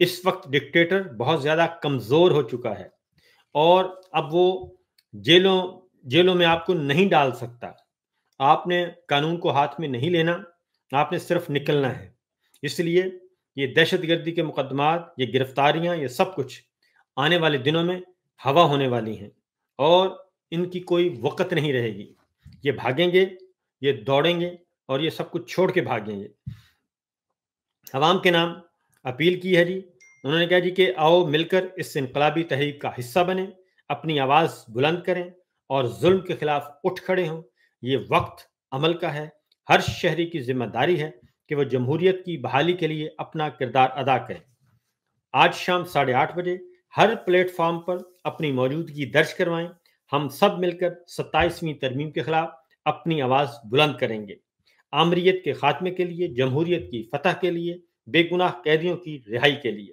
اس وقت ڈکٹیٹر بہت زیادہ کمزور ہو چکا ہے اور اب وہ جیلوں میں آپ کو نہیں ڈال سکتا. آپ نے قانون کو ہاتھ میں نہیں لینا، آپ نے صرف نکلنا ہے. اس لیے یہ دہشت گردی کے مقدمات، یہ گرفتاریاں، یہ سب کچھ آنے والے دنوں میں ہوا ہونے والی ہیں اور ان کی کوئی وقت نہیں رہے گی. یہ بھاگیں گے، یہ دوڑیں گے اور یہ سب کچھ چھوڑ کے بھاگیں گے. عوام کے نام اپیل کی ہے جی. انہوں نے کہا جی کہ آؤ مل کر اس انقلابی تحریک کا حصہ بنیں، اپنی آواز بلند کریں اور ظلم کے خلاف اٹھ کھڑے ہوں. یہ وقت عمل کا ہے. ہر شہری کی ذمہ داری ہے کہ وہ جمہوریت کی بحالی کے لیے اپنا کردار ادا کرے. آج شام 8:30 بجے ہر پلیٹ فارم پر اپنی موجودگی درج کروائیں. ہم سب مل کر 27ویں ترمیم کے خلاف اپنی آواز بلند کریں گے. آمریت کے خاتمے کے لیے، جمہوریت کی فتح کے لیے، بے گناہ قیدیوں کی رہائی کے لیے.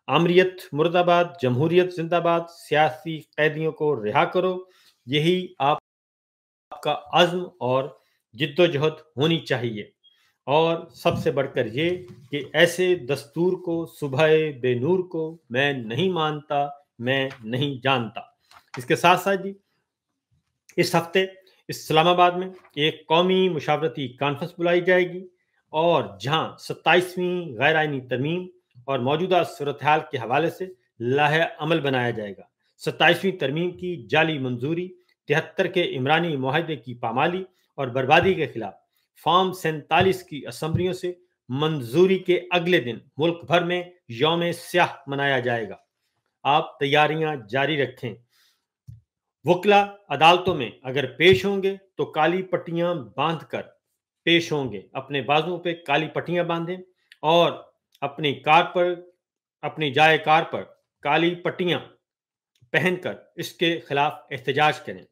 آمریت مرد آباد، جمہوریت زندہ باد. سیاسی قیدیوں کو رہا کرو. یہی آپ کا عزم اور جد و جہد ہونی چاہیے. اور سب سے بڑھ کر یہ کہ ایسے دستور کو، صبح بے نور کو میں نہیں مانتا، میں نہیں جانتا. اس کے ساتھ ساتھ جی اس ہفتے اسلام آباد میں ایک قومی مشاورتی کانفرنس بلائی جائے گی اور جہاں 27ویں غیر آئینی ترمیم اور موجودہ صورتحال کے حوالے سے لائحہ عمل بنایا جائے گا. 27ویں ترمیم کی جعلی منظوری، 73 کے عمرانی معاہدے کی پامالی اور بربادی کے خلاف فارم 47 کی اسمبلیوں سے منظوری کے اگلے دن ملک بھر میں یوم سیاہ منایا جائے گا. آپ تیاریاں جاری رکھیں. وکلا عدالتوں میں اگر پیش ہوں گے تو کالی پٹیاں باندھ کر پیش ہوں گے. اپنے بازوؤں پہ کالی پٹیاں باندھیں اور اپنی جائے کار پر کالی پٹیاں پہن کر اس کے خلاف احتجاج کریں.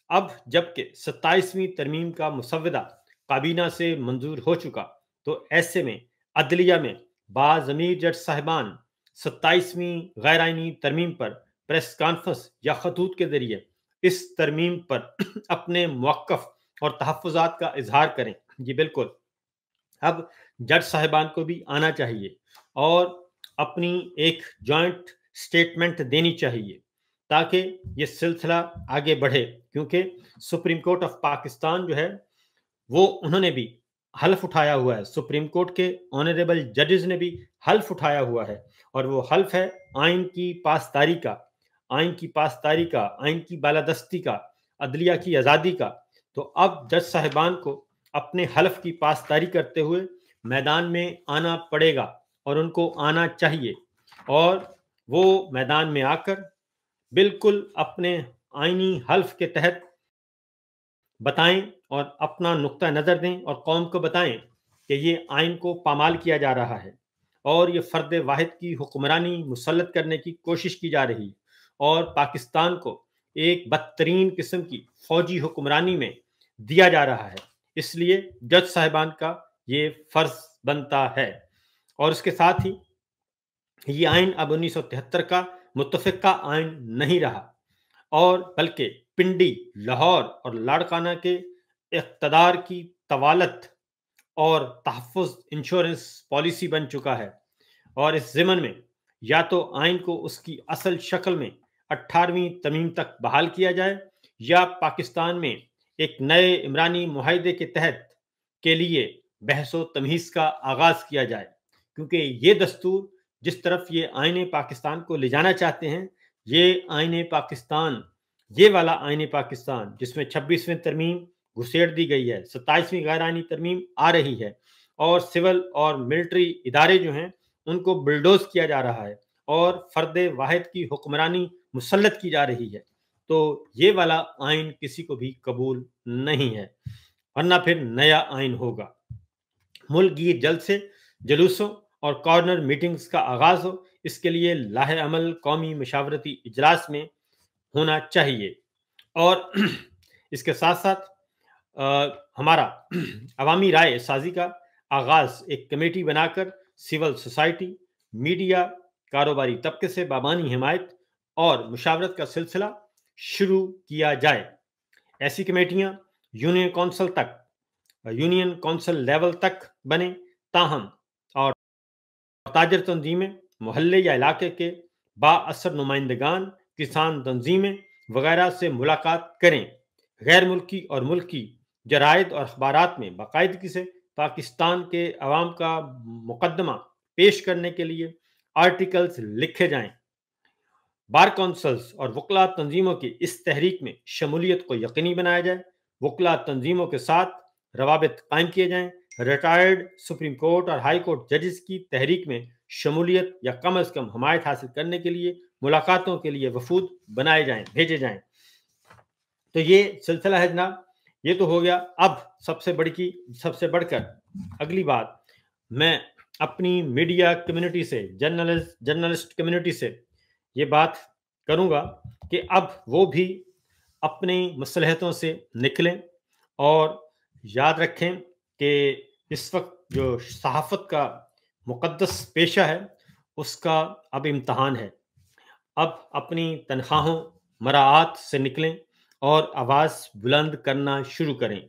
اب جبکہ 27ویں ترمیم کا مسودہ کابینہ سے منظور ہو چکا تو ایسے میں عدلیہ میں باضمیر جج صاحبان 27ویں غیر آئینی ترمیم پر پریس کانفرنس یا خطوط کے ذریعے اس ترمیم پر اپنے موقف اور تحفظات کا اظہار کریں. جی بالکل، اب جج صاحبان کو بھی آنا چاہیے اور اپنی ایک جوائنٹ سٹیٹمنٹ دینی چاہیے تاکہ یہ سلسلہ آگے بڑھے. کیونکہ سپریم کورٹ آف پاکستان جو ہے وہ انہوں نے بھی حلف اٹھایا ہوا ہے. سپریم کورٹ کے آنریبل ججز نے بھی حلف اٹھایا ہوا ہے اور وہ حلف ہے آئین کی پاسداری کا، آئین کی پاسداری کا، آئین کی بالادستی کا، عدلیہ کی آزادی کا. تو اب جج صاحبان کو اپنے حلف کی پاسداری کرتے ہوئے میدان میں آنا پڑے گا اور ان کو آنا چاہیے اور وہ میدان میں آ کر بالکل اپنے آئینی حلف کے تحت بتائیں اور اپنا نقطہ نظر دیں اور قوم کو بتائیں کہ یہ آئین کو پامال کیا جا رہا ہے اور یہ فرد واحد کی حکمرانی مسلط کرنے کی کوشش کی جا رہی ہے اور پاکستان کو ایک بدترین قسم کی فوجی حکمرانی میں دیا جا رہا ہے. اس لیے جج صاحبان کا یہ فرض بنتا ہے. اور اس کے ساتھ ہی یہ آئین اب 1973 کا متفقہ آئین نہیں رہا اور بلکہ پنڈی، لاہور اور لاڑکانہ کے اقتدار کی طوالت اور تحفظ انشورنس پالیسی بن چکا ہے. اور اس ضمن میں یا تو آئین کو اس کی اصل شکل میں 18ویں ترمیم تک بحال کیا جائے یا پاکستان میں ایک نئے عمرانی معاہدے کے تحت کے لیے بحث و تمہیز کا آغاز کیا جائے. کیونکہ یہ دستور جس طرف یہ آئین پاکستان کو لے جانا چاہتے ہیں، یہ آئین پاکستان، یہ والا آئین پاکستان جس میں 26ویں ترمیم گھسیڑ دی گئی ہے، 27ویں غیر آئینی ترمیم آ رہی ہے اور سول اور ملٹری ادارے جو ہیں ان کو بلڈوز کیا جا رہا ہے اور فرد واحد کی حکمرانی مسلط کی جا رہی ہے، تو یہ والا آئین کسی کو بھی قبول نہیں ہے، ورنہ پھر نیا آئین ہوگا. ملک گیر جلد سے جلوسوں اور کارنر میٹنگز کا آغاز ہو. اس کے لیے لائحہ عمل قومی مشاورتی اجلاس میں ہونا چاہیے. اور اس کے ساتھ ساتھ ہمارا عوامی رائے سازی کا آغاز ایک کمیٹی بنا کر سول سوسائٹی، میڈیا، کاروباری طبقے سے بامانی حمایت اور مشاورت کا سلسلہ شروع کیا جائے. ایسی کمیٹیاں یونین کونسل لیول تک بنے، تاہم اور تاجر تنظیمیں محلے یا علاقے کے بااثر نمائندگان، کسان تنظیمیں وغیرہ سے ملاقات کریں۔ غیر ملکی اور ملکی جرائد اور اخبارات میں باقاعدگی سے پاکستان کے عوام کا مقدمہ پیش کرنے کے لیے آرٹیکلز لکھے جائیں۔ بار کونسلز اور وکلاء تنظیموں کی اس تحریک میں شمولیت کو یقینی بنایا جائے۔ وکلاء تنظیموں کے ساتھ روابط قائم کیے جائیں۔ ریٹائرڈ سپریم کورٹ اور ہائی کورٹ ججز کی تحریک میں شمولیت یا کم از کم حمایت حاصل کرنے کے لیے ملاقاتوں کے لیے وفود بنائے جائیں، بھیجے جائیں۔ تو یہ سلسلہ ہے جناب، یہ تو ہو گیا۔ اب سب سے بڑھ کر اگلی بات میں اپنی میڈیا کمیونٹی سے، جرنلسٹ کمیونٹی سے یہ بات کروں گا کہ اب وہ بھی اپنی مصلحتوں سے نکلیں اور یاد رکھیں کہ اس وقت جو صحافت کا مقدس پیشہ ہے اس کا اب امتحان ہے۔ اب اپنی تنخواہوں مراعات سے نکلیں اور آواز بلند کرنا شروع کریں۔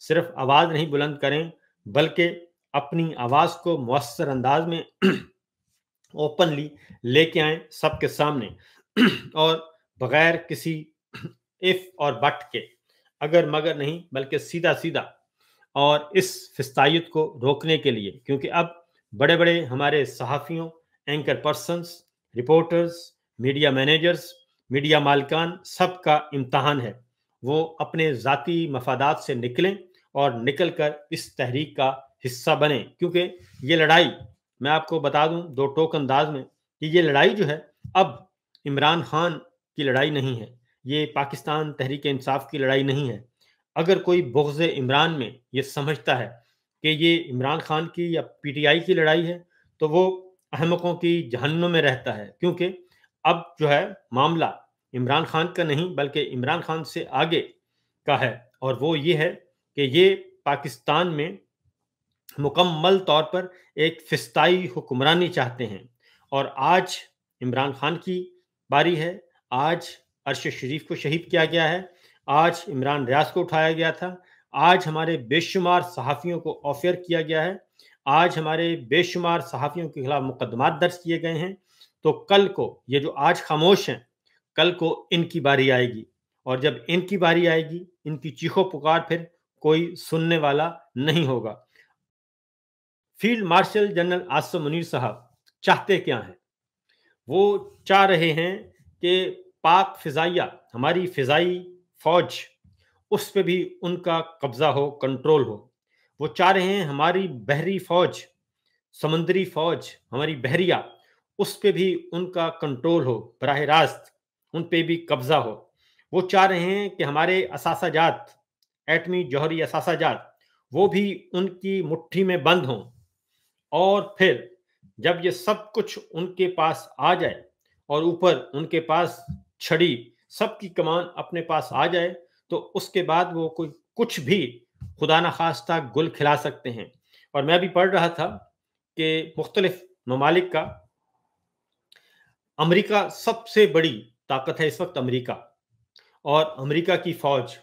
صرف آواز نہیں بلند کریں بلکہ اپنی آواز کو مؤثر انداز میں اوپنلی لے کے آئیں سب کے سامنے، اور بغیر کسی اف اور بٹ کے، اگر مگر نہیں بلکہ سیدھا سیدھا، اور اس فسطائیت کو روکنے کے لیے، کیونکہ اب بڑے بڑے ہمارے صحافیوں، anchor persons, reporters, media managers, media مالکان، سب کا امتحان ہے۔ وہ اپنے ذاتی مفادات سے نکلیں اور نکل کر اس تحریک کا حصہ بنیں، کیونکہ یہ لڑائی، میں آپ کو بتا دوں دو ٹوک انداز میں، کہ یہ لڑائی جو ہے اب عمران خان کی لڑائی نہیں ہے، یہ پاکستان تحریک انصاف کی لڑائی نہیں ہے۔ اگر کوئی بغض عمران میں یہ سمجھتا ہے کہ یہ عمران خان کی یا پی ٹی آئی کی لڑائی ہے تو وہ احمقوں کی جہنم میں رہتا ہے، کیونکہ اب جو ہے معاملہ عمران خان کا نہیں بلکہ عمران خان سے آگے کا ہے، اور وہ یہ ہے کہ یہ پاکستان میں مکمل طور پر ایک فسطائی حکمرانی چاہتے ہیں۔ اور آج عمران خان کی باری ہے، آج عرش شریف کو شہید کیا گیا ہے، آج عمران ریاض کو اٹھایا گیا تھا، آج ہمارے بے شمار صحافیوں کو آفیئر کیا گیا ہے، آج ہمارے بے شمار صحافیوں کے خلاف مقدمات درج کیے گئے ہیں۔ تو کل کو یہ جو آج خاموش ہیں، کل کو ان کی باری آئے گی، اور جب ان کی باری آئے گی، ان کی چیخو پکار پھر کوئی سننے والا نہیں ہوگا۔ Field marshal general Asim Munir صاحب چاہتے کیا ہیں؟ وہ چاہ رہے ہیں کہ پاک فضائیہ، ہماری فضائی فوج، اس پہ بھی ان کا قبضہ ہو، کنٹرول ہو۔ وہ چاہ رہے ہیں ہماری بحری فوج، سمندری فوج، ہماری بحریہ، اس پہ بھی ان کا کنٹرول ہو، براہ راست ان پہ بھی قبضہ ہو۔ وہ چاہ رہے ہیں کہ ہمارے اثاثہ جات، ایٹمی جوہری اثاثہ جات، وہ بھی ان کی مٹھی میں بند ہوں، اور پھر جب یہ سب کچھ ان کے پاس آ جائے اور اوپر ان کے پاس چھڑی، سب کی کمان اپنے پاس آ جائے، تو اس کے بعد وہ کوئی کچھ بھی خدا نخواستہ گل کھلا سکتے ہیں۔ اور میں بھی پڑھ رہا تھا کہ مختلف ممالک کا، امریکہ سب سے بڑی طاقت ہے اس وقت امریکہ، اور امریکہ کی فوج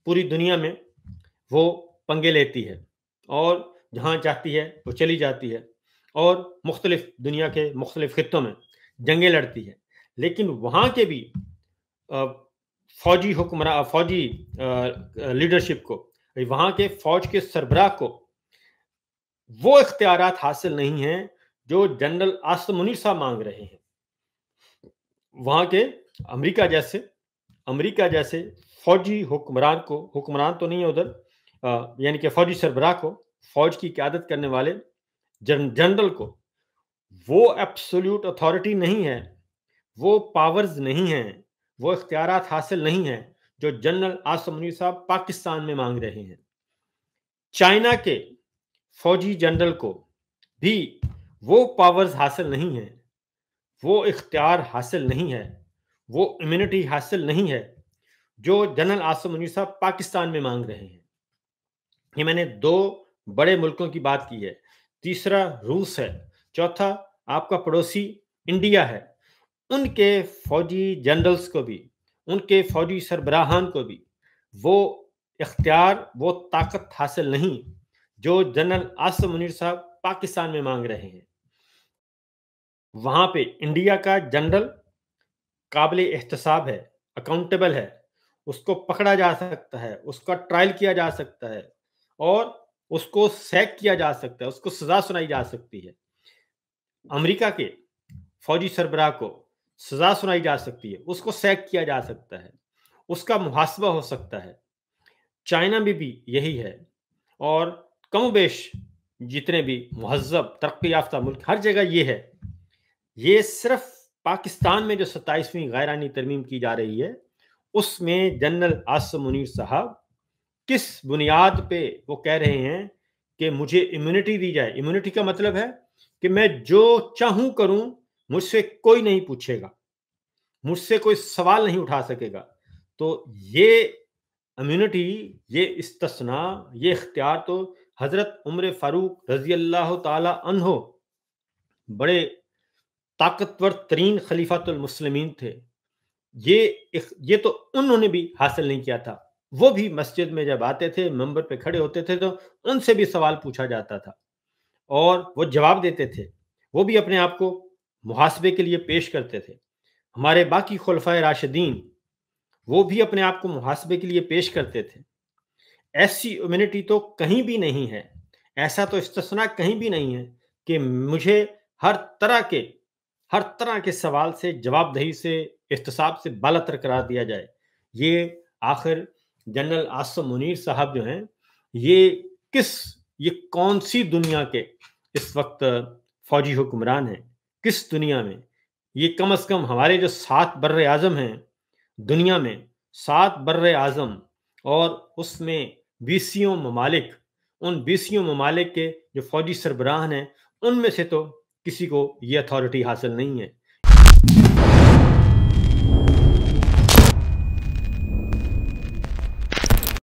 پوری دنیا میں وہ پنگے لیتی ہے، اور جہاں چاہتی ہے وہ چلی جاتی ہے، اور مختلف دنیا کے مختلف خطوں میں جنگیں لڑتی ہے۔ لیکن وہاں کے بھی فوجی لیڈرشپ کو، وہاں کے فوج کے سربراہ کو وہ اختیارات حاصل نہیں ہیں جو جنرل عاصم منیر صاحب مانگ رہے ہیں۔ وہاں کے امریکہ جیسے فوجی حکمران کو، حکمران تو نہیں ہے ادھر، یعنی کہ فوجی سربراہ کو، فوج کی قیادت کرنے والے جنرل کو، وہ ایبسولوٹ اتھارٹی نہیں ہے، وہ پاورز نہیں ہیں، وہ اختیارات حاصل نہیں ہیں جو جنرل عاصم منیر صاحب پاکستان میں مانگ رہے ہیں۔ چائنا کے فوجی جنرل کو بھی وہ پاورز حاصل نہیں ہیں، وہ اختیار حاصل نہیں ہے، وہ امیونٹی حاصل نہیں ہے جو جنرل عاصم منیر صاحب پاکستان میں مانگ رہے ہیں۔ یہ میں نے دو بڑے ملکوں کی بات کی ہے، تیسرا روس ہے، چوتھا آپ کا پڑوسی انڈیا ہے۔ ان کے فوجی جنرلز کو بھی، ان کے فوجی سربراہان کو بھی وہ اختیار، وہ طاقت حاصل نہیں جو جنرل عاصم منیر صاحب پاکستان میں مانگ رہے ہیں۔ وہاں پہ انڈیا کا جنرل قابل احتساب ہے، اکاؤنٹیبل ہے، اس کو پکڑا جا سکتا ہے، اس کا ٹرائل کیا جا سکتا ہے اور اس کو سیک کیا جا سکتا ہے، اس کو سزا سنائی جا سکتی ہے۔ امریکہ کے فوجی سربراہ کو سزا سنائی جا سکتی ہے، اس کو سیک کیا جا سکتا ہے، اس کا محاسبہ ہو سکتا ہے۔ چائنا میں بھی یہی ہے، اور کم و بیش جتنے بھی مہذب ترقی یافتہ ملک ہر جگہ یہ ہے۔ یہ صرف پاکستان میں جو 27ویں غیرانی ترمیم کی جا رہی ہے اس میں جنرل عاصم منیر صاحب کس بنیاد پہ وہ کہہ رہے ہیں کہ مجھے امیونٹی دی جائے۔ امیونٹی کا مطلب ہے کہ میں جو چاہوں کروں، مجھ سے کوئی نہیں پوچھے گا، مجھ سے کوئی سوال نہیں اٹھا سکے گا۔ تو یہ امیونٹی، یہ استثناء، یہ اختیار تو حضرت عمر فاروق رضی اللہ تعالی عنہ بڑے طاقتور ترین خلیفۃ المسلمین تھے، یہ تو انہوں نے بھی حاصل نہیں کیا تھا۔ وہ بھی مسجد میں جب آتے تھے، منبر پہ کھڑے ہوتے تھے تو ان سے بھی سوال پوچھا جاتا تھا اور وہ جواب دیتے تھے، وہ بھی اپنے آپ کو محاسبے کے لیے پیش کرتے تھے۔ ہمارے باقی خلفائے راشدین وہ بھی اپنے آپ کو محاسبے کے لیے پیش کرتے تھے۔ ایسی امیونٹی تو کہیں بھی نہیں ہے، ایسا تو استثناء کہیں بھی نہیں ہے کہ مجھے ہر طرح کے سوال سے، جواب دہی سے، احتساب سے بالاتر قرار دیا جائے۔ یہ آخر جنرل عاصم منیر صاحب جو ہیں، یہ کون سی دنیا کے اس وقت فوجی حکمران ہیں؟ کس دنیا میں؟ یہ کم از کم ہمارے جو 7 بر اعظم ہیں دنیا میں، 7 بر اعظم اور اس میں 20 ممالک، ان 20 ممالک کے جو فوجی سربراہ ہیں ان میں سے تو کسی کو یہ اتھارٹی حاصل نہیں ہے